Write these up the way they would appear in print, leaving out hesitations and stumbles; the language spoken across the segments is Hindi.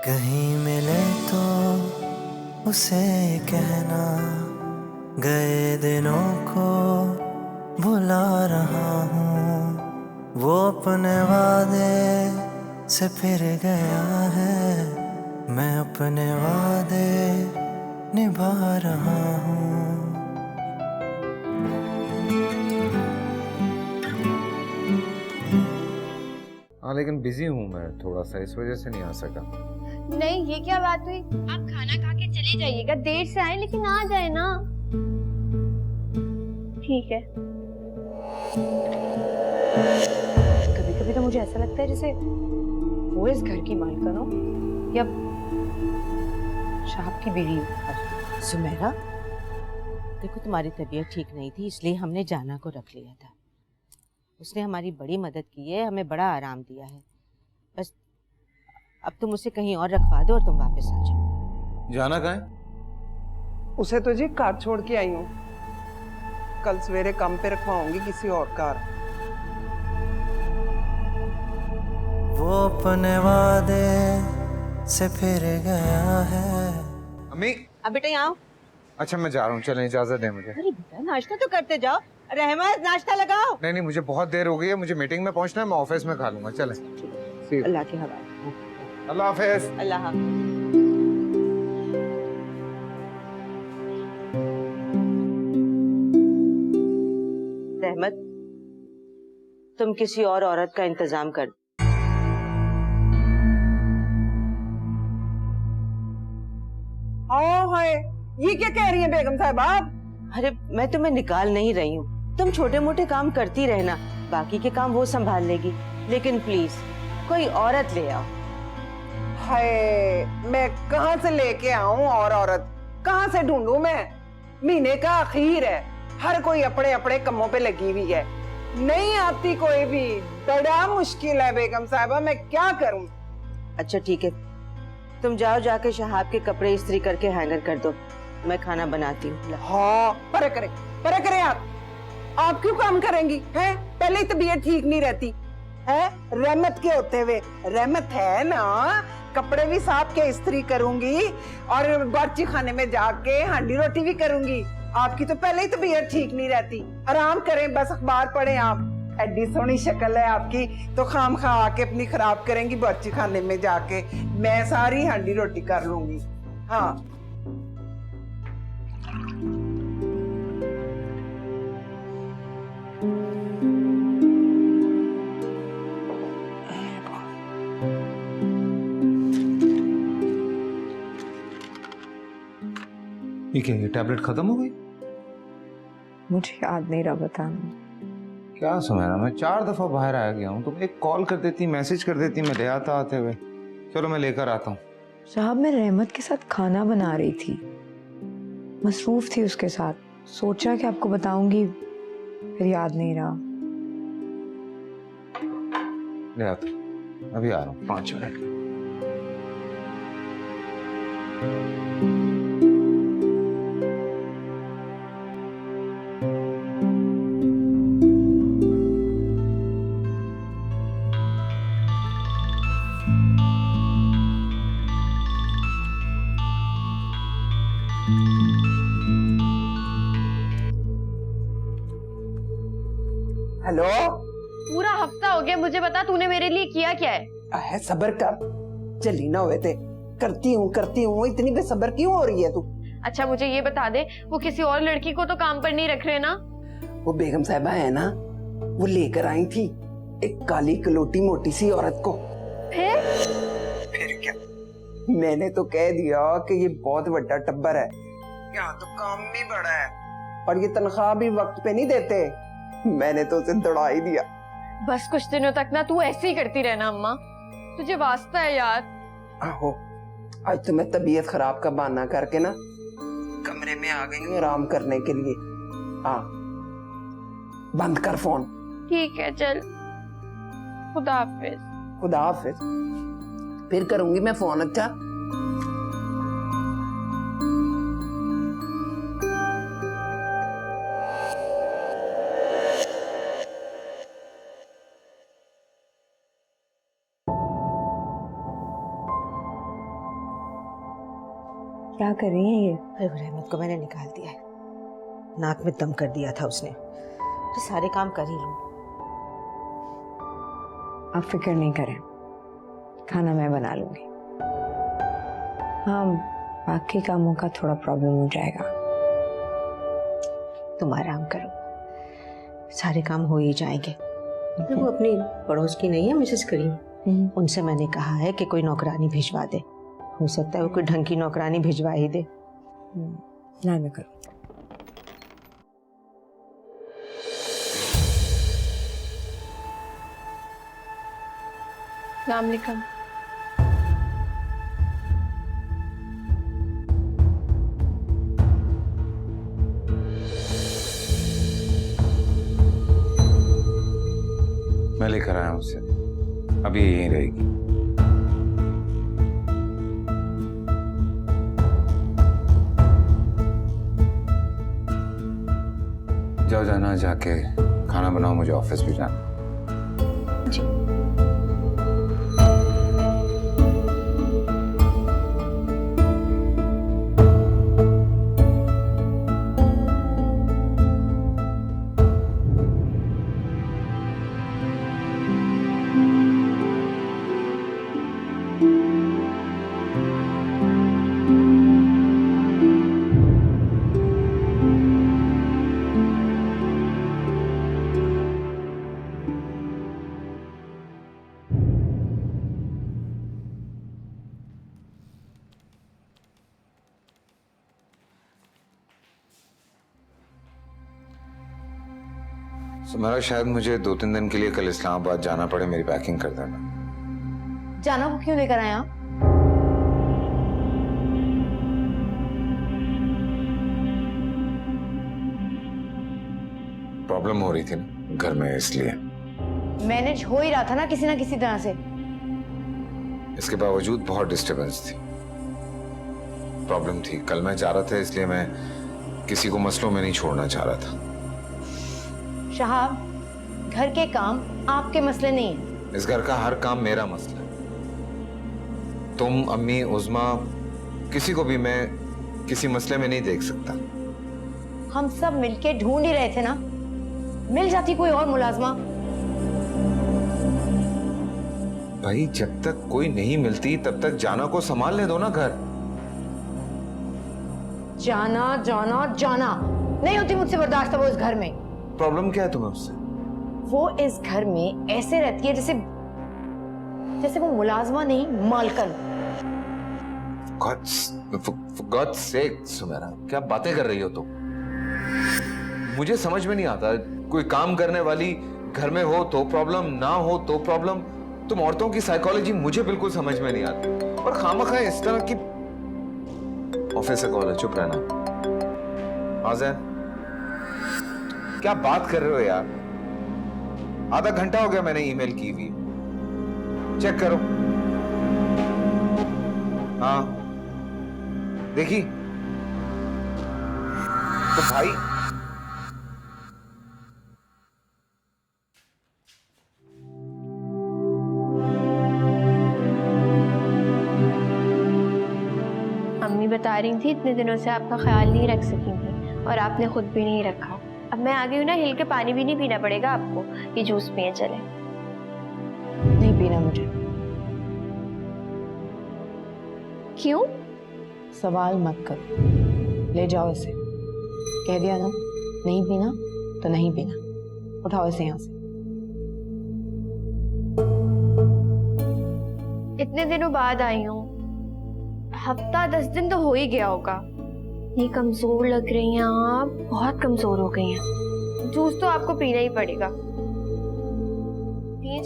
कहीं मिले तो उसे कहना, गए दिनों को भुला रहा हूँ। वो अपने वादे से फिर गया है, मैं अपने वादे निभा रहा हूँ। हाँ लेकिन बिजी हूँ मैं थोड़ा सा, इस वजह से नहीं आ सका। नहीं, ये क्या बात हुई? आप खाना खा के चले जाइएगा, देर से आए लेकिन आ जाए ना। ठीक है। कभी कभी तो मुझे ऐसा लगता है जैसे वो इस घर की मालकिन हो या शहाब की बीवी हो। सुमेरा, देखो तुम्हारी तबीयत ठीक नहीं थी इसलिए हमने जाना को रख लिया था। उसने हमारी बड़ी मदद की है, हमें बड़ा आराम दिया है। बस अब तुम उसे कहीं और रखवा दो और तुम वापस आ जाओ। जाना कहाँ है? उसे तो जी कार छोड़ के आई हूँ। कल सवेरे काम पे रखवाऊंगी किसी और कार। वो अपने वादे से फिर गया है। अम्मी। अब बेटा यहाँ आओ। अच्छा मैं जा रहा हूँ, चलें इजाजत दें मुझे। अरे बेटा नाश्ता तो करते जाओ। रहमत नाश्ता लगाओ। नहीं मुझे बहुत देर हो गई है, मुझे मीटिंग में पहुंचना है, मैं ऑफिस में खा लूंगा। चलें। अल्लाह के हवाले। अल्लाह हाफिज। अल्लाह हाफिज। रहमत, तुम किसी और औरत का इंतजाम कर। हाय, ये क्या कह रही है बेगम साहब आप? अरे मैं तुम्हें निकाल नहीं रही हूँ, तुम छोटे मोटे काम करती रहना, बाकी के काम वो संभाल लेगी। लेकिन प्लीज कोई औरत ले आओ। हाय, मैं कहाँ से लेके आऊं और औरत कहाँ से ढूंढूं मैं? महीने का आखिर है, हर कोई अपने अपने कामों पे लगी हुई है, नहीं आती कोई भी। बड़ा मुश्किल है बेगम साहबा, मैं क्या करूं? अच्छा ठीक है, तुम जाओ जाके शहाब के कपड़े इस्त्री करके हैंगर कर दो, मैं खाना बनाती हूँ। हाँ, पर करे आप क्यों काम करेंगी हैं? पहले ही तबीयत ठीक नहीं रहती है। रहमत के होते हुए, रहमत है ना, कपड़े भी साफ के इस्त्री करूंगी और बावर्ची खाने में जाके हांडी रोटी भी करूंगी। आपकी तो पहले ही तबीयत ठीक नहीं रहती। आराम करें, बस अखबार पढ़ें। आप एडी सोहनी शक्ल है आपकी, तो खाम खा के अपनी खराब करेंगी बावर्ची खाने में जाके। मैं सारी हांडी रोटी कर लूंगी। हाँ ये क्या, ये टैबलेट खत्म हो गई? मुझे याद नहीं रहा बताना। क्या सुमेरा, मैं 4 दफा बाहर आ गया हूँ, तुम एक कॉल कर देती, मैसेज कर देती, मैं ले आता आते हुए। चलो मैं लेकर आता हूँ। साहब मैं रहमत के साथ खाना बना रही थी, मसरूफ थी उसके साथ, सोचा कि आपको बताऊंगी, फिर याद नहीं रहा। ले आता हूँ, अभी आ रहा हूँ 5 मिनट। हेलो। पूरा हफ्ता हो गया, मुझे बता तूने मेरे लिए किया क्या है? है सबर कर, जल्दी ना हुए थे। करती हूँ, इतनी बेसब्र क्यों हो रही है तू? अच्छा मुझे ये बता दे, वो किसी और लड़की को तो काम पर नहीं रख रहे ना? वो बेगम साहबा है ना, वो लेकर आई थी एक काली कलोटी मोटी सी औरत को। फिर क्या, मैंने तो कह दिया कि ये बहुत बड़ा टब्बर है, यहाँ तो काम भी बड़ा है और ये तनख्वाह भी वक्त पे नहीं देते। मैंने तो उसे दौड़ा ही दिया। बस कुछ दिनों तक ना तू ऐसे ही करती रहना अम्मा, तुझे वास्ता है यार। आहो, आज तो मैं तबीयत खराब का बहाना करके ना कमरे में आ गई हूँ आराम करने के लिए। हाँ, बंद कर फोन। ठीक है चल, खुदा हाफिज। खुदा हाफिज। फिर करूंगी मैं फोन। अच्छा क्या कर रही हैं ये? अरे वो रहमत को मैंने निकाल दिया है, नाक में दम कर दिया था उसने, तो सारे काम कर ही लूं। आप फिक्र नहीं करें, खाना मैं बना लूंगी। हाँ, बाकी कामों का थोड़ा प्रॉब्लम हो जाएगा। तुम आराम करो, सारे काम हो ही जाएंगे। वो अपनी पड़ोस की नहीं है मिसेस करीम, उनसे मैंने कहा है कि कोई नौकरानी भिजवा दे, हो सकता है वो कोई ढंग की नौकरानी भिजवा ही दे। ना मैं करूँ। अस्सलाम वालेकुम। मैं लेकर आया हूँ उसे, अभी यहीं रहेगी। जाओ, जाना जाके खाना बनाओ, मुझे ऑफिस भी जाना। सुमेरा, शायद मुझे 2-3 दिन के लिए कल इस्लामाबाद जाना पड़े, मेरी पैकिंग कर देना। जाना को क्यों लेकर आया? प्रॉब्लम हो रही थी ना घर में, इसलिए। मैनेज हो ही रहा था ना किसी तरह से। इसके बावजूद बहुत डिस्टरबेंस थी, प्रॉब्लम थी। कल मैं जा रहा था, इसलिए मैं किसी को मसलों में नहीं छोड़ना चाह रहा था। शहाब, घर के काम आपके मसले नहीं है। इस घर का हर काम मेरा मसला है। तुम, अम्मी, उज़मा, किसी को भी मैं किसी मसले में नहीं देख सकता। हम सब मिलके ढूंढ ही रहे थे ना, मिल जाती कोई और मुलाजमा। भाई, जब तक कोई नहीं मिलती तब तक जाना को संभालने दो ना घर। जाना जाना जाना नहीं होती मुझसे बर्दाश्त। वो इस घर में प्रॉब्लम क्या है तुम्हें उससे? वो इस घर में ऐसे रहती है जैसे वो मुलाजमा नहीं, मालकन। For God's sake, सुमेरा, क्या बातें कर रही हो तुम? मुझे समझ में नहीं आता, कोई काम करने वाली घर में हो तो प्रॉब्लम, ना हो तो प्रॉब्लम। तुम औरतों की साइकोलॉजी मुझे बिल्कुल समझ में नहीं आती, और खामखा इस तरह की। ऑफिस से कॉल है, चुप रहना। आज़ैन, क्या बात कर रहे हो यार? आधा घंटा हो गया मैंने ईमेल की हुई, चेक करो। हाँ, देखी तो भाई। अम्मी बता रही थी इतने दिनों से आपका ख्याल नहीं रख सकी थी, और आपने खुद भी नहीं रखा। अब मैं आ गई हूँ ना, हिल के पानी भी नहीं पीना पड़ेगा आपको, ये जूस पिए चले। नहीं पीना मुझे। क्यों? सवाल मत करो, ले जाओ इसे। कह दिया ना, नहीं पीना तो नहीं पीना। उठाओ इसे यहाँ से। इतने दिनों बाद आई हूँ, हफ्ता 10 दिन तो हो ही गया होगा। ये कमजोर लग रही हैं आप, बहुत कमजोर हो गई हैं। जूस तो आपको पीना ही पड़ेगा।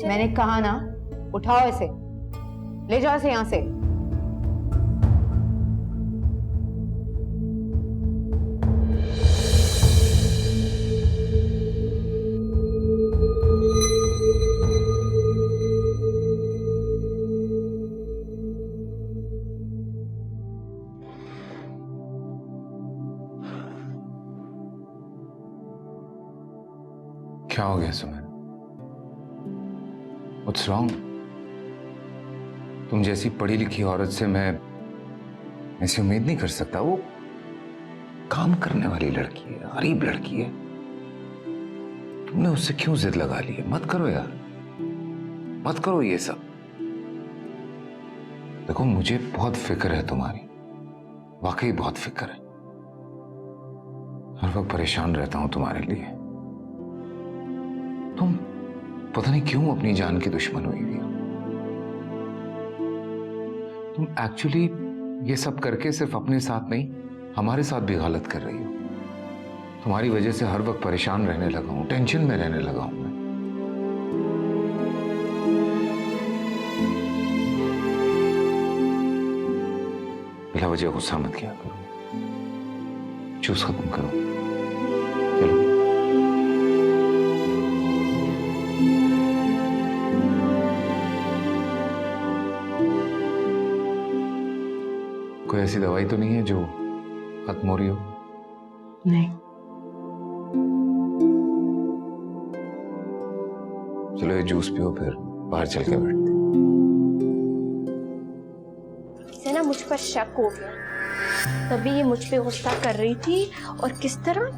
मैंने कहा ना, उठाओ इसे, ले जाओ इसे यहाँ से। क्या हो गया सुमेरा? What's wrong? तुम जैसी पढ़ी लिखी औरत से मैं ऐसी उम्मीद नहीं कर सकता। वो काम करने वाली लड़की है, गरीब लड़की है। तुमने उससे क्यों जिद लगा ली है? मत करो यार, मत करो ये सब। देखो मुझे बहुत फिक्र है तुम्हारी, वाकई बहुत फिक्र है। हर वक्त परेशान रहता हूं तुम्हारे लिए। तुम पता नहीं क्यों अपनी जान की दुश्मन हुई हुई हो। तुम एक्चुअली ये सब करके सिर्फ अपने साथ नहीं, हमारे साथ भी गलत कर रही हो। तुम्हारी वजह से हर वक्त परेशान रहने लगा हूं, टेंशन में रहने लगा हूं मैं। बिला वजह गुस्सा मत किया करो, चूस खत्म करो। चलो कोई ऐसी दवाई तो नहीं है जो खत्म हो रही हो? नहीं। चलो ये जूस पियो, फिर बाहर चल के बैठते। इसे ना मुझ पर शक हो गया, तभी ये मुझ पे गुस्सा कर रही थी और किस तरह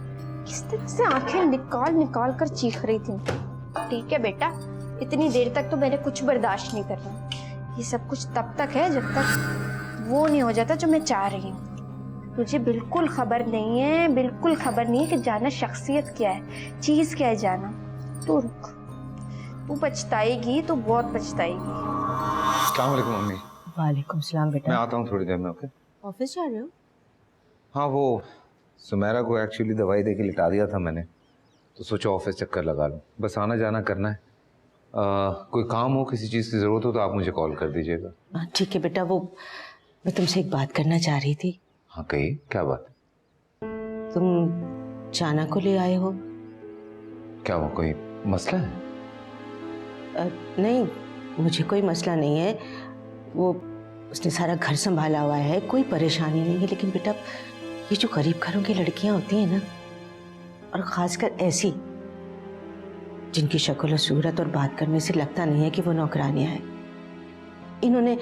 से आंखें निकाल निकाल कर चीख रही थी। ठीक है बेटा, इतनी देर तक तो मैंने कुछ बर्दाश्त नहीं करना। ये सब कुछ तब तक है जब तक वो नहीं हो जाता जो मैं चाह रही हूँ। तुझे बिल्कुल खबर नहीं है, बिल्कुल खबर नहीं है कि जाना शख्सियत क्या है, चीज क्या है जाना। तू रुक, तू पछताएगी, तू बहुत पछताएगी। अस्सलाम वालेकुम मम्मी। वालेकुम सलाम मैं बेटा। आता हूँ थोड़ी देर में। ओके। ऑफिस जा रहे हो? हाँ, वो सुमेरा को एक्चुअली दवाई दे के लिटा दिया था मैंने, तो सोचा ऑफिस चक्कर लगा लूँ। बस आना जाना करना है। कोई काम हो, किसी चीज़ की ज़रूरत हो तो आप मुझे कॉल कर दीजिएगा। हाँ, ठीक है बेटा। वो मैं तुमसे एक बात करना चाह रही थी। हाँ कहिए, क्या बात? तुम जाना को ले आए हो? क्या हुआ, कोई मसला है? नहीं, मुझे कोई मसला नहीं है। वो उसने सारा घर संभाला हुआ है, कोई परेशानी नहीं है। लेकिन बेटा, ये जो गरीब घरों की लड़कियां होती हैं ना, और ख़ासकर ऐसी जिनकी शक्ल और सूरत और बात करने से लगता नहीं है कि वो नौकरानियां हैं, इन्होंने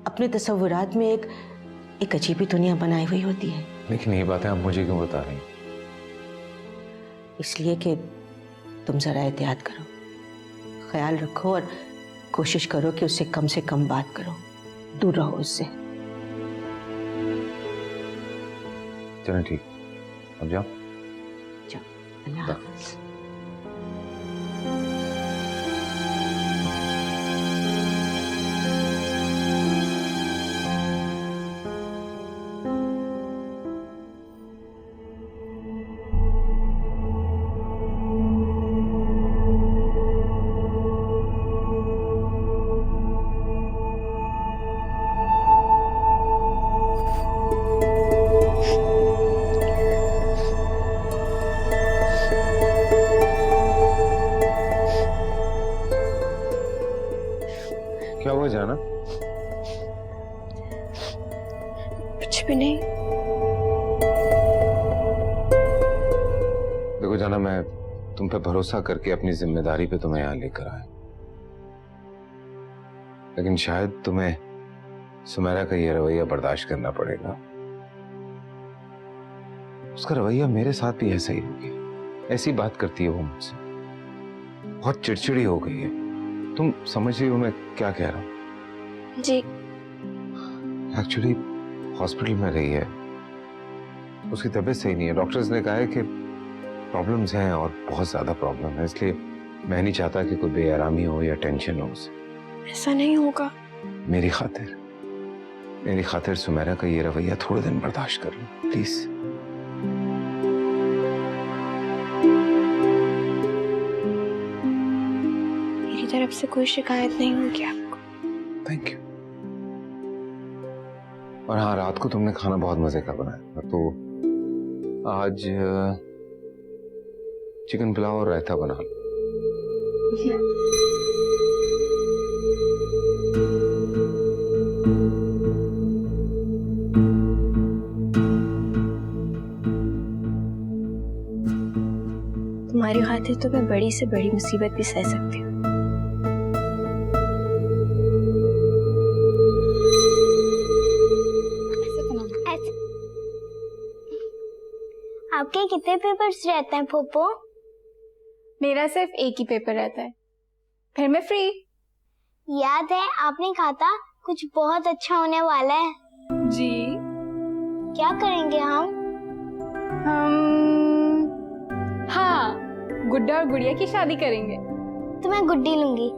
अपने तसव्वुरात में एक अजीब ही दुनिया बनाई हुई होती है। लेकिन ये बातें आप मुझे क्यों बता रही हैं? इसलिए कि तुम ज़रा एहतियात करो, ख्याल रखो और कोशिश करो कि उससे कम बात करो, दूर रहो उससे। चलो ठीक, अब जाओ। जाओ, अल्लाह हाफ़िज़। क्या हुआ जाना? कुछ भी नहीं। देखो जाना, मैं तुम पे भरोसा करके अपनी जिम्मेदारी पे तुम्हें यहाँ लेकर आया, लेकिन शायद तुम्हें सुमेरा का ये रवैया बर्दाश्त करना पड़ेगा। उसका रवैया मेरे साथ भी ऐसा ही हो गया। ऐसी बात करती है वो मुझसे, बहुत चिड़चिड़ी हो गई है। तुम समझ रही हो मैं क्या कह रहा हूँ? जी। एक्चुअली हॉस्पिटल में रही है, उसकी तबीयत सही नहीं है। डॉक्टर्स ने कहा है कि प्रॉब्लम्स हैं और बहुत ज्यादा प्रॉब्लम है, इसलिए मैं नहीं चाहता कि कोई बेआरामी हो या टेंशन हो उसे। ऐसा नहीं होगा। मेरी खातिर सुमेरा का ये रवैया थोड़े दिन बर्दाश्त कर लो प्लीज। मेरी तरफ से कोई शिकायत नहीं होगी आपको। Thank you. और हाँ, रात को तुमने खाना बहुत मजे का बनाया, तो आज चिकन पुलाव और रायता बना लो। तुम्हारी खातिर तो मैं बड़ी से बड़ी मुसीबत भी सह सकती हूँ। ऐसे तो ना आपके कितने पेपर्स रहते हैं पोपो? मेरा सिर्फ एक ही पेपर रहता है, फिर मैं फ्री। याद है आपने कहा था कुछ बहुत अच्छा होने वाला है। जी। क्या करेंगे हम? हाँ, गुड्डा और गुड़िया की शादी करेंगे। तो मैं गुड्डी लूंगी।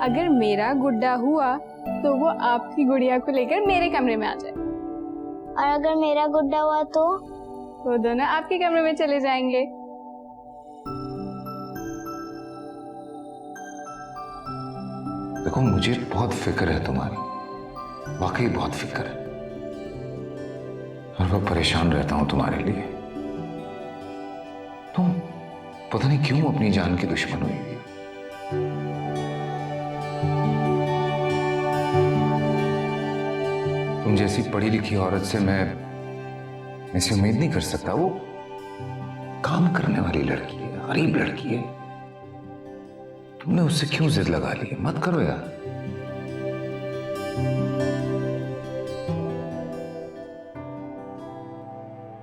अगर मेरा गुड्डा हुआ तो वो आपकी गुड़िया को लेकर मेरे कमरे में आ जाए। और अगर मेरा गुड्डा हुआ तो दोनों आपके कमरे में चले जाएंगे। देखो, मुझे बहुत फिक्र है तुम्हारी, वाकई बहुत फिक्र है। हर वक्त परेशान रहता हूं तुम्हारे लिए। तुम पता नहीं क्यों अपनी जान की दुश्मन हुई है। तुम जैसी पढ़ी लिखी औरत से मैं ऐसी उम्मीद नहीं कर सकता। वो काम करने वाली लड़की है, गरीब लड़की है। तुमने उससे क्यों जिद लगा ली? मत करो यार।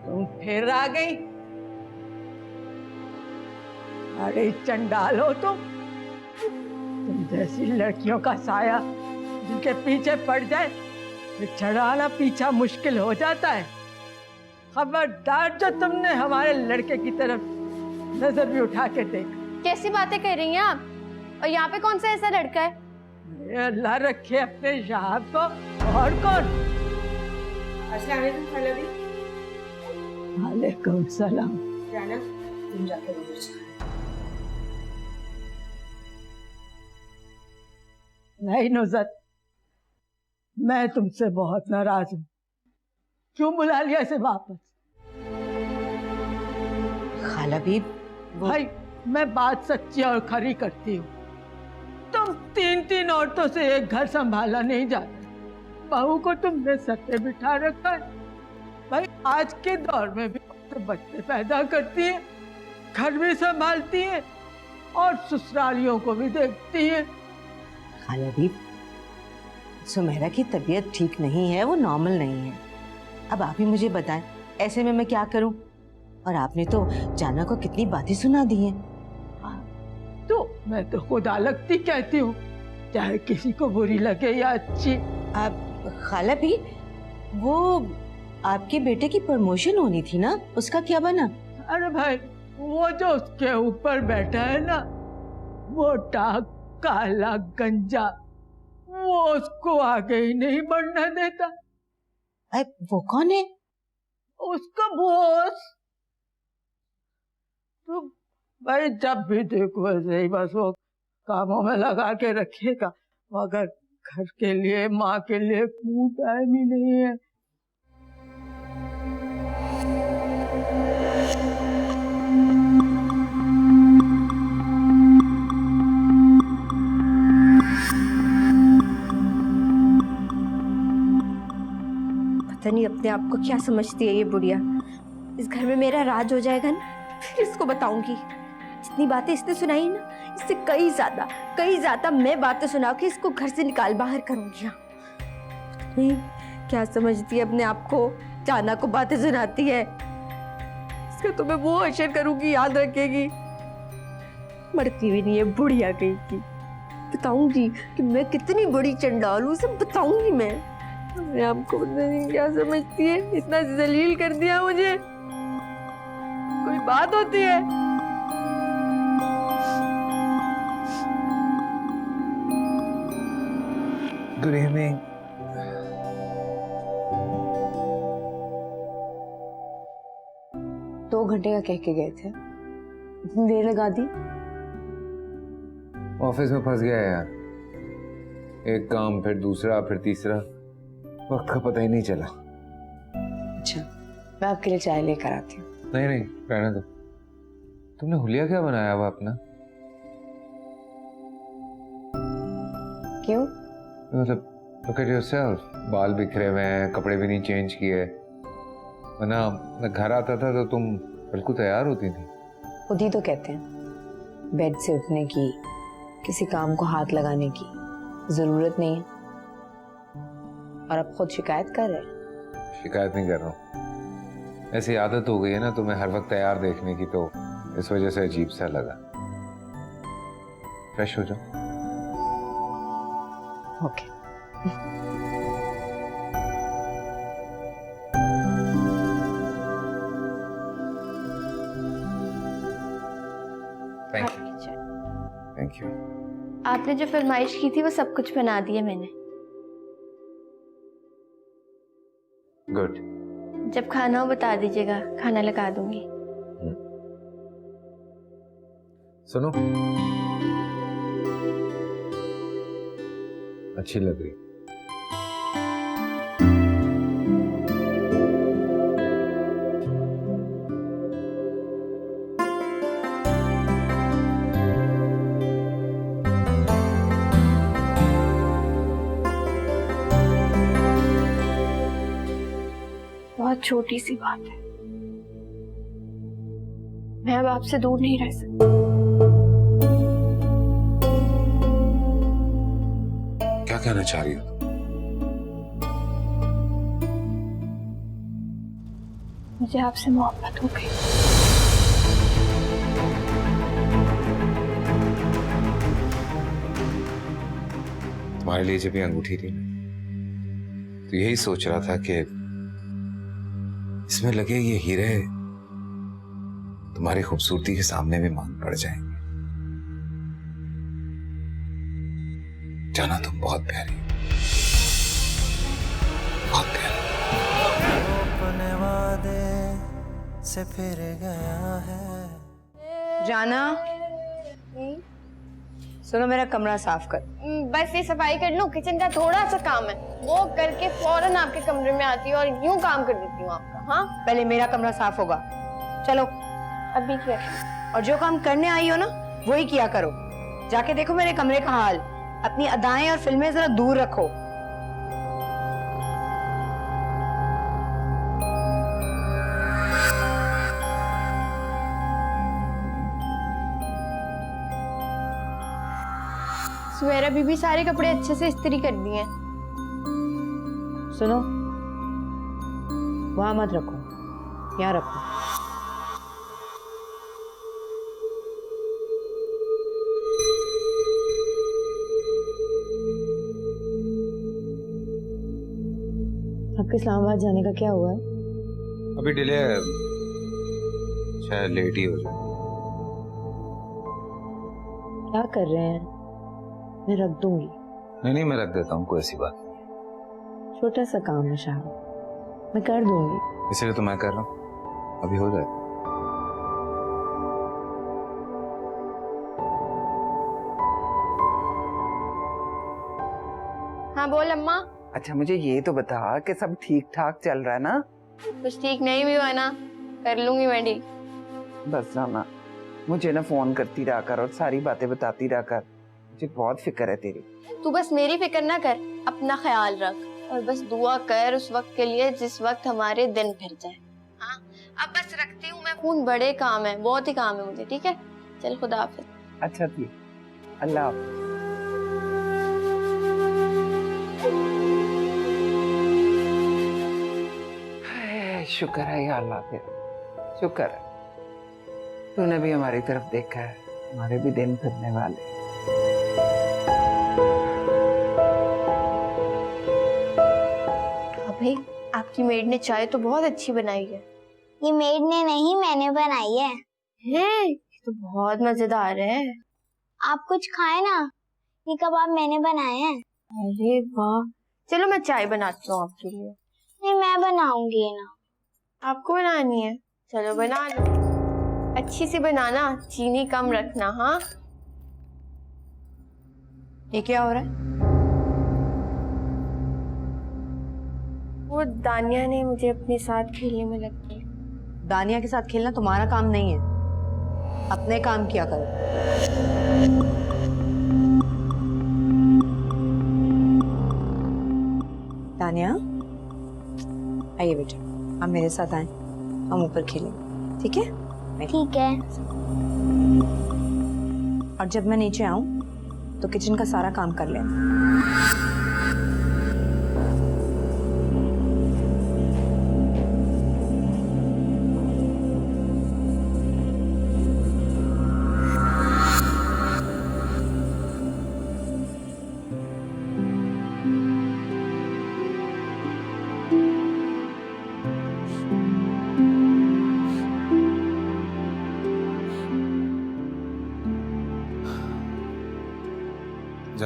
तुम फिर आ गई? अरे चंडालो तुम जैसी लड़कियों का साया जिनके पीछे पड़ जाए फिर छड़ाना पीछा मुश्किल हो जाता है। खबरदार जो तुमने हमारे लड़के की तरफ नजर भी उठा के देखा। कैसी बातें कर रही हैं आप? और यहाँ पे कौन सा ऐसा लड़का है? अरे अल्लाह रखे अपने शाह को। और कौन? वालेकुम सलाम। जाना तुम जाके रोज नहीं नुज़त, मैं तुमसे बहुत नाराज हूँ। क्यों बुला लिया इसे वापस? खाला भी भाई, मैं बात सच्ची और खरी करती हूँ। तुम तीन औरतों से एक घर संभाला नहीं जाता। बहू को तुमने सर पे बिठा रखा है। भाई, आज के दौर में भी तो बच्चे पैदा करती है, घर भी संभालती है और ससुरालियों को भी देखती है। खाला भी सुमेरा की तबीयत ठीक नहीं है, वो नॉर्मल नहीं है। अब आप ही मुझे बताएं, ऐसे में मैं क्या करूं? और आपने तो जाना को कितनी बातें सुना दी हैं। तो मैं तो खुदा लगती कहती हूँ, चाहे किसी को बुरी लगे या अच्छी। आप खाला भी, वो आपके बेटे की प्रमोशन होनी थी ना, उसका क्या बना? अरे भाई, वो जो उसके ऊपर बैठा है ना, मोटा काला गंजा, वो उसको आगे ही नहीं बढ़ने देता। अरे वो कौन है? उसका बॉस। तो भाई, जब भी देखो ऐसे ही बस वो कामों में लगा के रखेगा, मगर घर के लिए, माँ के लिए कोई टाइम ही नहीं है। पता नहीं अपने आप को क्या समझती है ये बुढ़िया। इस घर में मेरा राज हो जाएगा ना, फिर इसको बताऊंगी। जितनी बातें इसने सुनाई ना, इससे कई ज्यादा मैं बातें सुना के इसको घर से निकाल बाहर करूंगी। नहीं, क्या समझती है अपने आप को? जाना को बातें सुनाती है। इसका तो मैं वो अशर करूंगी, याद रखेगी। मरती भी नहीं है बुढ़िया कहीं की। बताऊंगी कि मैं कितनी बड़ी चंडाल हूँ, सब बताऊंगी मैं। अपने आप को पता नहीं क्या समझती है, इतना जलील कर दिया मुझे। कोई बात होती है? Good evening. दो घंटे का कह के गए थे, इतनी देर लगा दी। ऑफिस में फंस गया यार, एक काम फिर दूसरा फिर तीसरा, वक्त का पता ही नहीं चला। अच्छा, मैं आपके लिए चाय लेकर आती हूँ। नहीं नहीं, रहने दो। तुमने हुलिया क्या बनाया हुआ अपना? क्यों? मतलब look at yourself, बाल बिखरे हुए हैं, कपड़े भी नहीं चेंज किए। वरना मैं घर आता था तो तुम बिल्कुल तैयार होती थी। खुद ही तो कहते हैं, बेड से उठने की, किसी काम को हाथ लगाने की जरूरत नहीं है। और अब खुद शिकायत कर रहे हैं। शिकायत नहीं कर रहा हूँ, ऐसी आदत हो गई है ना तुम्हें हर वक्त तैयार देखने की, तो इस वजह से अजीब सा लगा। फ्रेश हो जाओ। Okay. Thank you. Thank you. आपने जो फरमाइश की थी वो सब कुछ बना दिया मैंने। गुड। जब खाना हो बता दीजिएगा, खाना लगा दूंगी। सुनो, अच्छी लग रही। बहुत छोटी सी बात है, मैं अब आपसे दूर नहीं रह सकती। क्या कहना चाह रही हो? मुझे आपसे मोहब्बत हो गई। तुम्हारे लिए जब ये अंगूठी थी तो यही सोच रहा था कि इसमें लगे ये हीरे तुम्हारी खूबसूरती के सामने भी मांग पड़ जाएंगे। जाना तुम बहुत प्यारी, बहुत प्यारी। अपने वादे से फिर गया है। जाना, सुनो मेरा कमरा साफ कर। बस ये सफाई कर लूं, किचन का थोड़ा सा काम है, वो करके फौरन आपके कमरे में आती हूँ और यूं काम कर देती हूँ आपका। हाँ, पहले मेरा कमरा साफ होगा। चलो अभी क्या? और जो काम करने आई हो ना वही किया करो। जाके देखो मेरे कमरे का हाल। अपनी अदाएं और फिल्में जरा दूर रखो। सुवेरा बीबी सारे कपड़े अच्छे से इस्त्री कर दिए। सुनो, वहां मत रखो, यहाँ रखो। आपके इस्लामाबाद जाने का क्या हुआ है? अभी डिले है, शायद लेट ही हो जाए। क्या कर रहे हैं? मैं रख दूंगी। नहीं, मैं रख देता हूँ, कोई ऐसी बात। छोटा सा काम है शाह, मैं कर दूंगी। इसलिए तो मैं कर रहा हूँ, अभी हो जाए। हाँ बोल अम्मा। अच्छा मुझे ये तो बता कि सब ठीक ठाक चल रहा है ना? कुछ ठीक नहीं भी हुआ ना, कर लूंगी मैं ठीक। बस जाना, मुझे ना फोन करती रहा कर और सारी बातें बताती रहा कर, मुझे बहुत फिक्र है तेरी। तू बस मेरी फिक्र ना कर, अपना ख्याल रख और बस दुआ कर उस वक्त के लिए जिस वक्त हमारे दिन फिर जाए। हाँ, अब बस रखती हूँ मैं फोन, बड़े काम है, बहुत ही काम है मुझे। ठीक है, चल खुदा हाफिज। अच्छा ठीक, अल्लाह हाफिज। शुक्र है या अल्लाह तेरा, शुक्र है तूने भी हमारी तरफ देखा है, हमारे भी दिन फिरने वाले। भाई आपकी मेड ने चाय तो बहुत अच्छी बनाई है। ये मेड ने नहीं, मैंने बनाई है। ये तो बहुत मजेदार है। आप कुछ खाए ना, ये कबाब मैंने बनाए हैं। अरे वाह, चलो मैं चाय बनाती हूँ आपके लिए। नहीं मैं बनाऊंगी ना। आपको बनानी है? चलो बना लो, अच्छी सी बनाना, चीनी कम रखना। हाँ, ये क्या हो रहा है? वो दानिया ने मुझे अपने साथ खेलने में लग गई। दानिया के साथ खेलना तुम्हारा काम नहीं है, अपने काम किया करो। दानिया, आइए बेटा, आप मेरे साथ आए, हम ऊपर खेलेंगे, ठीक है? ठीक है। और जब मैं नीचे आऊं तो किचन का सारा काम कर लेना।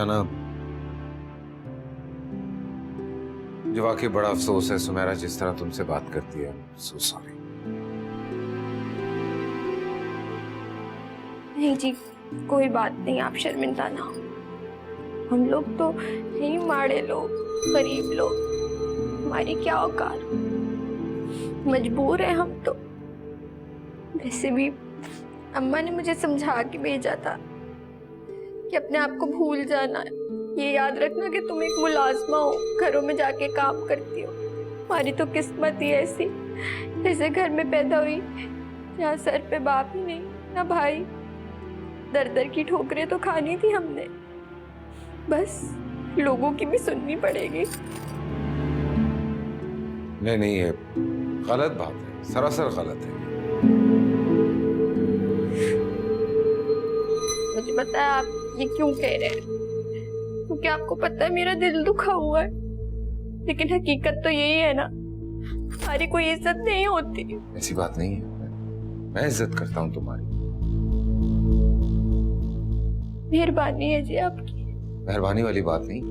जाना जो वाकई बड़ा अफसोस है सुमेरा, जिस तरह तुमसे बात करती है। So sorry. नहीं जी, कोई बात नहीं, आप शर्मिंदा ना हो। हम लोग तो नहीं माड़े लोग, गरीब लोग, हमारी क्या औकात, मजबूर है हम तो। वैसे भी अम्मा ने मुझे समझा के भेजा था कि अपने आप को भूल जाना है, ये याद रखना कि तुम एक मुलाजमा हो, घरों में जाके काम करती हो। हमारी तो किस्मत ही ऐसी, जैसे घर में पैदा हुई जहाँ सर पे बाप ही नहीं ना भाई। दर दर की ठोकरें तो खानी थी हमने, बस लोगों की भी सुननी पड़ेगी। नहीं, ये गलत बात है, सरासर गलत है। मुझे पता है आप ये क्यों कह रहे हैं, क्योंकि आपको पता है मेरा दिल दुखा हुआ है, लेकिन हकीकत तो यही है ना, हमारी कोई इज्जत नहीं होती। ऐसी बात नहीं है, मैं इज्जत करता हूँ तुम्हारी। मेहरबानी है जी आपकी। मेहरबानी वाली बात नहीं,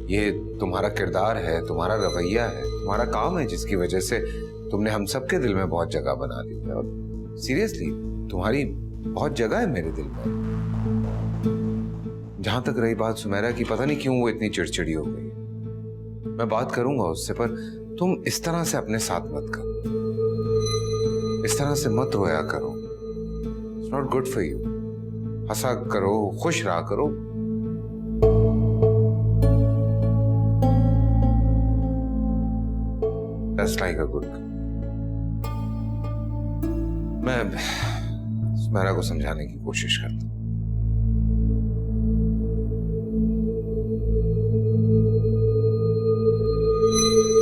ये तुम्हारा किरदार है, तुम्हारा रवैया है, तुम्हारा काम है, जिसकी वजह से तुमने हम सबके दिल में बहुत जगह बना ली है। और सीरियसली तुम्हारी बहुत जगह है मेरे दिल में। जहां तक रही बात सुमेरा की, पता नहीं क्यों वो इतनी चिड़चिड़ी हो गई। मैं बात करूंगा उससे, पर तुम इस तरह से अपने साथ मत करो, इस तरह से मत रोया करो। It's not good for you. हंसा करो, खुश रहा करो। That's like a good girl. मैं सुमेरा को समझाने की कोशिश करता हूँ।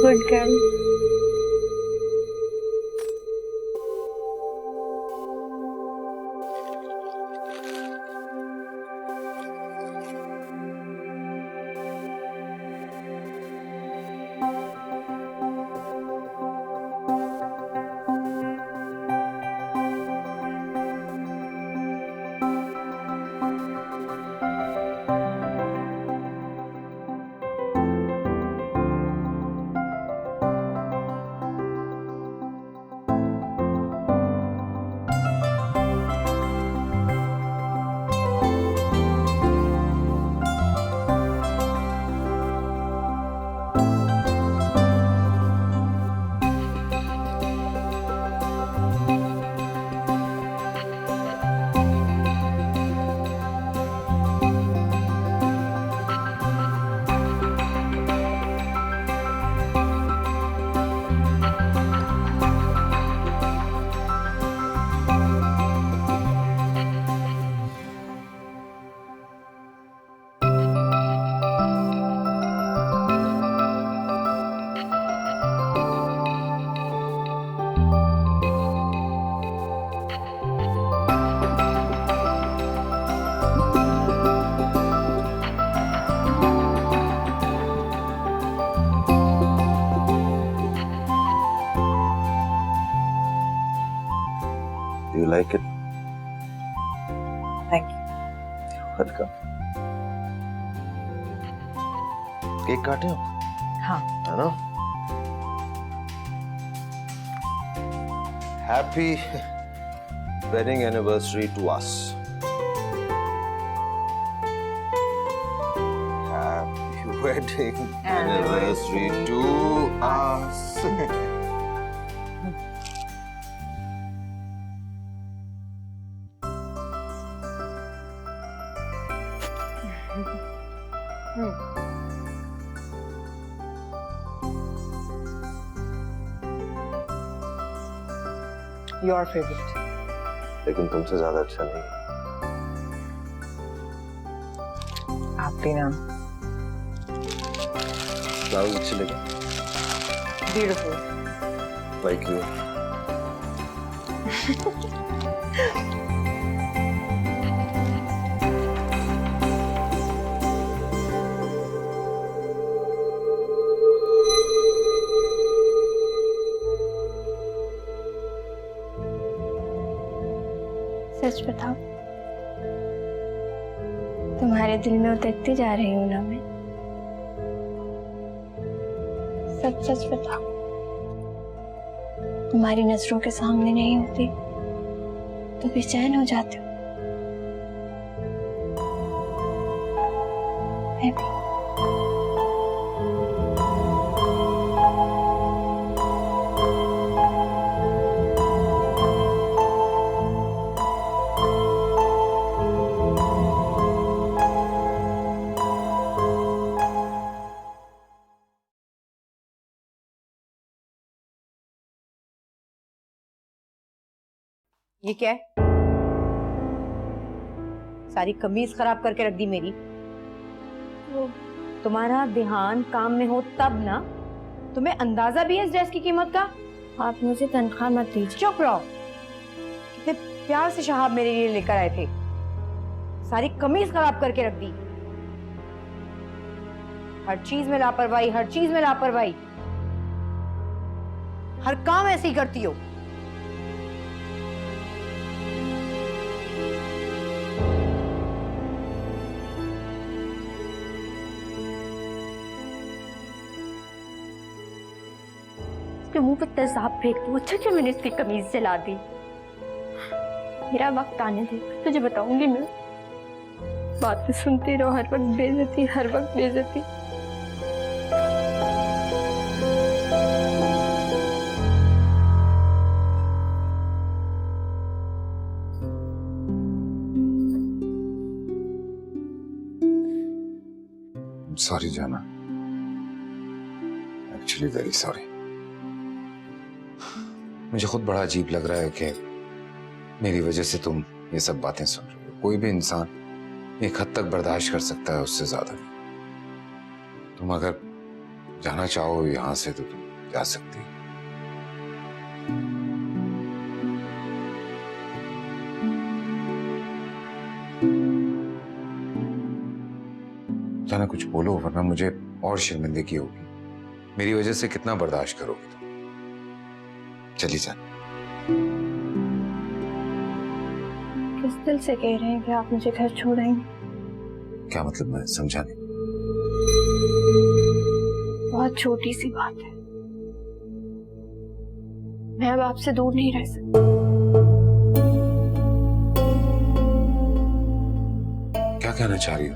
Good girl. Do you like it? Thank you. Welcome. Cake काटे हो? हाँ। है ना? Happy wedding anniversary to us. Happy wedding anniversary to us. Your favorite. लेकिन तुमसे ज्यादा अच्छा नहीं। आप भी ना। फ्लावर्स अच्छे लगे? Beautiful. Like you. सच बताओ, तुम्हारे तुम्हारे दिल में उतरती जा रही हूँ ना मैं। सच सच बताओ, तुम्हारी नजरों के सामने नहीं होती तो बेचैन हो जाते हो। मैं भी। ये क्या है? सारी कमीज खराब करके रख दी मेरी। तुम्हारा ध्यान काम में हो तब ना। तुम्हें अंदाजा भी है इस ड्रेस की कीमत का? आप मुझे तनख्वाह मत दीजिए। चुप रहो। कितने प्यार से शहाब मेरे लिए लेकर आए थे, सारी कमीज खराब करके रख दी। हर चीज में लापरवाही, हर चीज में लापरवाही। हर काम ऐसे ही करती हो। उसके मुंह पे तेजाब फेंक दूं। अच्छा मैंने इसकी कमीज जला दी। मेरा वक्त आने दे, तुझे बताऊंगी मैं। बातें सुनती रहो, हर वक्त बेइज्जती, हर वक्त बेइज्जती। सॉरी जाना, एक्चुअली वेरी सॉरी। मुझे खुद बड़ा अजीब लग रहा है कि मेरी वजह से तुम ये सब बातें सुन रहे हो। कोई भी इंसान एक हद तक बर्दाश्त कर सकता है, उससे ज्यादा नहीं। तुम अगर जाना चाहो यहां से तो तुम जा सकती हो। जाना, कुछ बोलो वरना मुझे और शर्मिंदगी होगी। मेरी वजह से कितना बर्दाश्त करोगे तुम? चली जाना। किस दिल से कह रहे हैं कि आप मुझे घर छोड़ेंगे? क्या मतलब, मैं समझा नहीं। बहुत छोटी सी बात है। मैं अब आपसे दूर नहीं रह सकती। क्या कहना चाह रही हो?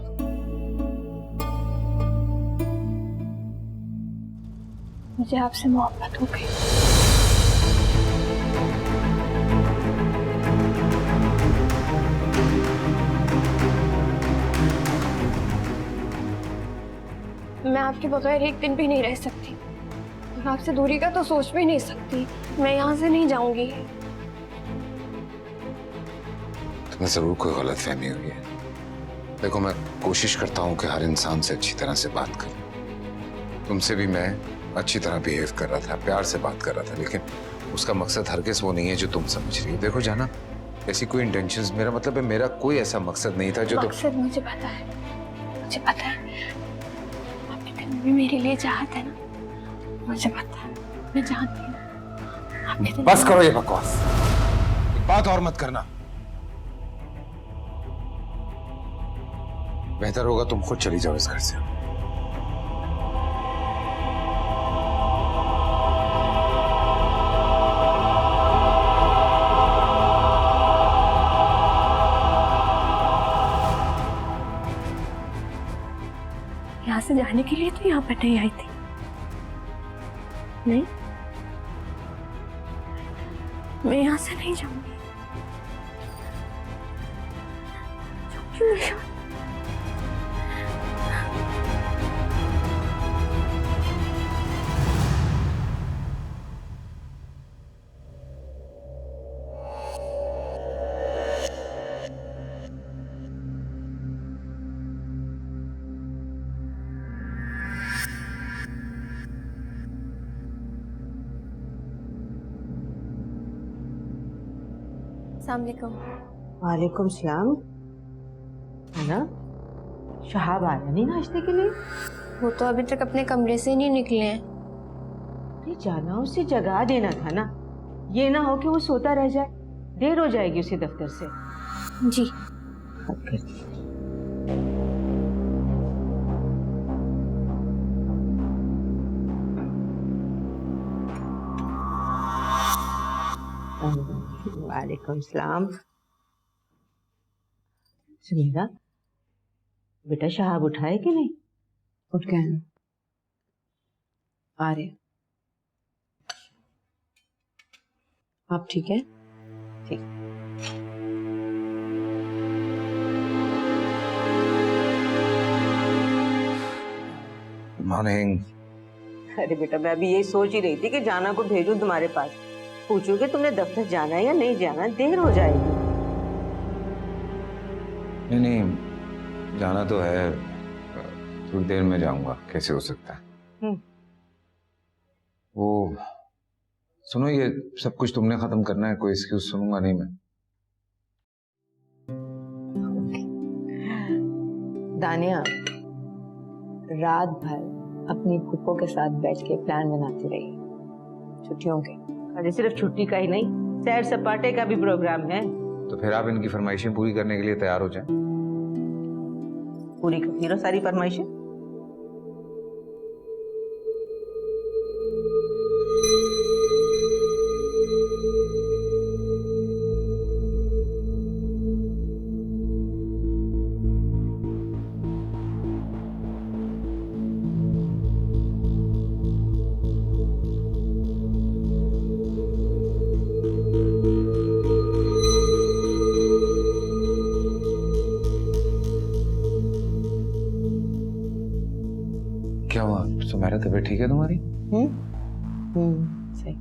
मुझे आपसे मोहब्बत हो गई। मैं आपके बगैर एक दिन भी नहीं रह सकती। और आपसे दूरी का तो सोच भी नहीं सकती। मैं यहाँ से नहीं जाऊंगी। तुम्हें जरूर कोई गलतफहमी हुई है। देखो, मैं कोशिश करता हूँ कि हर इंसान से अच्छी तरह से बात करूं। तुमसे भी मैं अच्छी तरह बिहेव कर रहा था, प्यार से बात कर रहा था, लेकिन उसका मकसद हरगिज़ वो नहीं है जो तुम समझ रही हो। देखो जाना, ऐसी कोई इंटेंशंस, मेरा मतलब है मेरा कोई ऐसा मकसद नहीं था जो मकसद मुझे पता है, मुझे पता है। आपके दिल में भी मेरे लिए चाहत है ना, मुझे पता है, मैं जानती हूँ आपके दिल। बस करो ये बकवास, एक बात और मत करना। बेहतर होगा तुम खुद चली जाओ इस घर से। यहाँ से जाने के लिए तो यहाँ पर नहीं आई थी। नहीं, मैं यहाँ से नहीं जाऊंगी। वालेकुम सलाम। है ना, शहाब आया नहीं नाश्ते के लिए? वो तो अभी तक अपने कमरे से नहीं निकले हैं। अरे जाना, उसे जगा देना था ना। ये ना हो कि वो सोता रह जाए, देर हो जाएगी उसे दफ्तर से। जी। बात करती। वालेकुम सलाम। सुनीता, बेटा शहाब उठाए कि नहीं? उठ गए हैं, आ रहे। आप ठीक है? ठीक। मॉर्निंग। अरे बेटा, मैं अभी यही सोच ही रही थी कि जाना को भेजूं तुम्हारे पास, पूछूं कि तुमने दफ्तर जाना है या नहीं जाना, देर हो जाएगी। नहीं नहीं, जाना तो है, थोड़ी देर में जाऊंगा, कैसे हो सकता है। वो सुनो, ये सब कुछ तुमने खत्म करना है, कोई एक्सक्यूज सुनूंगा नहीं मैं। दानिया रात भर अपनी फूफो के साथ बैठ के प्लान बनाती रही छुट्टियों के। अरे सिर्फ छुट्टी का ही नहीं, सैर सपाटे का भी प्रोग्राम है। तो फिर आप इनकी फरमाइशें पूरी करने के लिए तैयार हो जाएं। पूरी करती रहो सारी फरमाइशें। क्या हुआ सुमेरा, तबीयत ठीक है तुम्हारी? सही।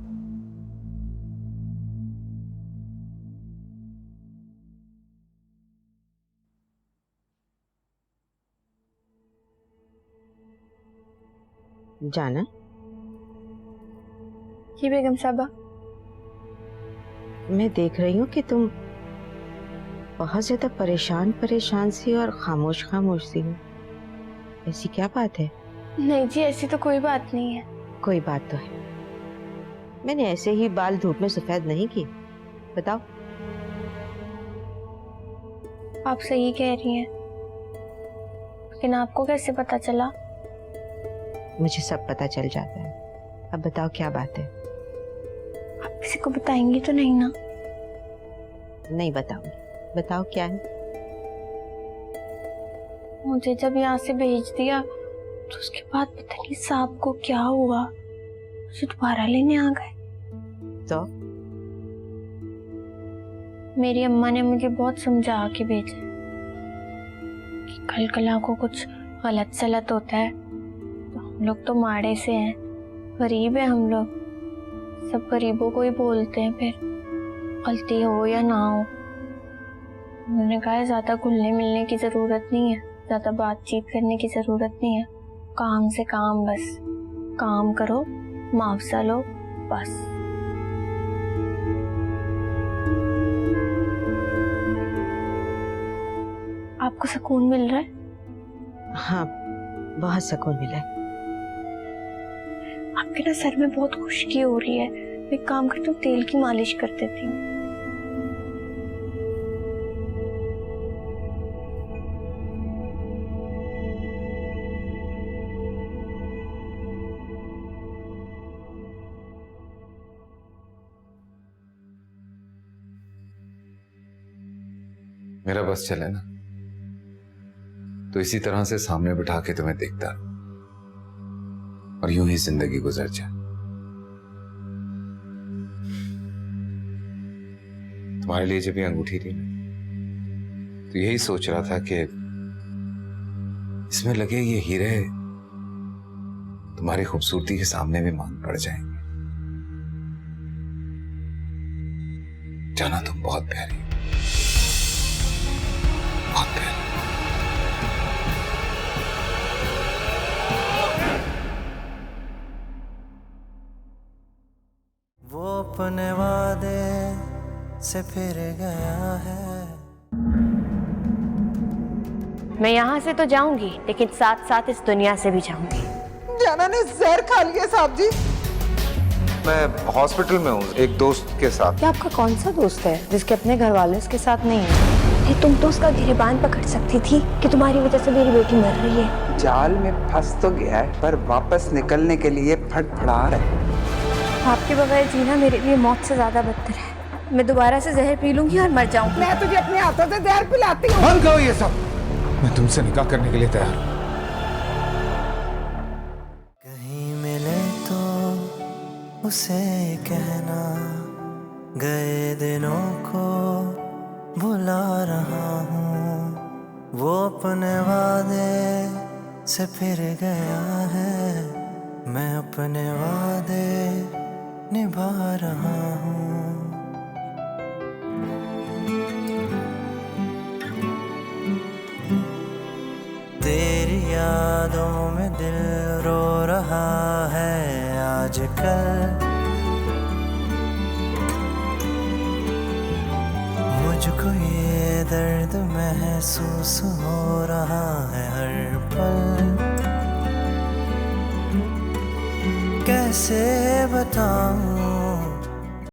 जाना? जी बेगम साहबा। मैं देख रही हूँ कि तुम बहुत ज्यादा परेशान सी और खामोश सी हो। ऐसी क्या बात है? नहीं जी, ऐसी तो कोई बात नहीं है। कोई बात तो है। मैंने ऐसे ही बाल धूप में सफेद नहीं किए, बताओ। आप सही कह रही हैं, लेकिन आपको कैसे पता चला? मुझे सब पता चल जाता है। अब बताओ क्या बात है? आप किसी को बताएंगी तो नहीं ना? नहीं बताऊंगी। बताओ क्या है? मुझे जब यहाँ से भेज दिया तो उसके बाद पता नहीं साहब को क्या हुआ, मुझे दोबारा लेने आ गए। तो मेरी अम्मा ने मुझे बहुत समझा के भेजा कि कल कला को कुछ गलत सलत होता है तो हम लोग तो माड़े से हैं, गरीब है हम लोग, सब गरीबों को ही बोलते हैं, फिर गलती हो या ना हो। उन्होंने कहा है ज्यादा घुलने मिलने की जरूरत नहीं है, ज्यादा बातचीत करने की जरूरत नहीं है, काम से काम, बस काम करो, मुआवजा लो, बस। आपको सुकून मिल रहा है? हाँ, बहुत सुकून मिला है। आपके ना सर में बहुत खुश्की हो रही है, मैं एक काम करती हूँ, तेल की मालिश कर देती हूँ। मेरा बस चले ना तो इसी तरह से सामने बिठा के तुम्हें देखता और यूं ही जिंदगी गुजर जाए। तुम्हारे लिए जब ये अंगूठी थी तो यही सोच रहा था कि इसमें लगे ये हीरे तुम्हारी खूबसूरती के सामने भी मांग पड़ जाएंगे। जाना तुम बहुत प्यारी, बहुत प्यारी। वो अपने वादे से फिर गया है। मैं यहाँ से तो जाऊंगी, लेकिन साथ साथ इस दुनिया से भी जाऊंगी। जाना ने जहर खा लिया साहब जी। मैं हॉस्पिटल में हूँ एक दोस्त के साथ। क्या आपका कौन सा दोस्त है जिसके अपने घर वाले इसके साथ नहीं है? तुम तो उसका गिरबान पकड़ सकती थी कि तुम्हारी वजह से मेरी बेटी मर रही है। जाल में फंस तो गया है पर वापस निकलने के लिए फड़फड़ा रहा है। आपके बगैर जीना मेरे लिए मौत से ज्यादा बदतर है। मैं दोबारा से जहर पी लूंगी और मर जाऊंगी। मैं तुझे अपने हाथों से जहर पिलाती हूँ। बंद करो ये सब। मैं तुमसे निकाह करने के लिए तैयार हूँ। कहीं मिले तो उसे कहना, गए दिनों को भुला रहा हूँ। वो अपने वादे से फिर गया है, मैं अपने वादे निभा रहा हूँ। तेरी यादों में दिल रो रहा है आजकल। मुझको ये दर्द महसूस हो रहा है हर पल। कैसे बताऊं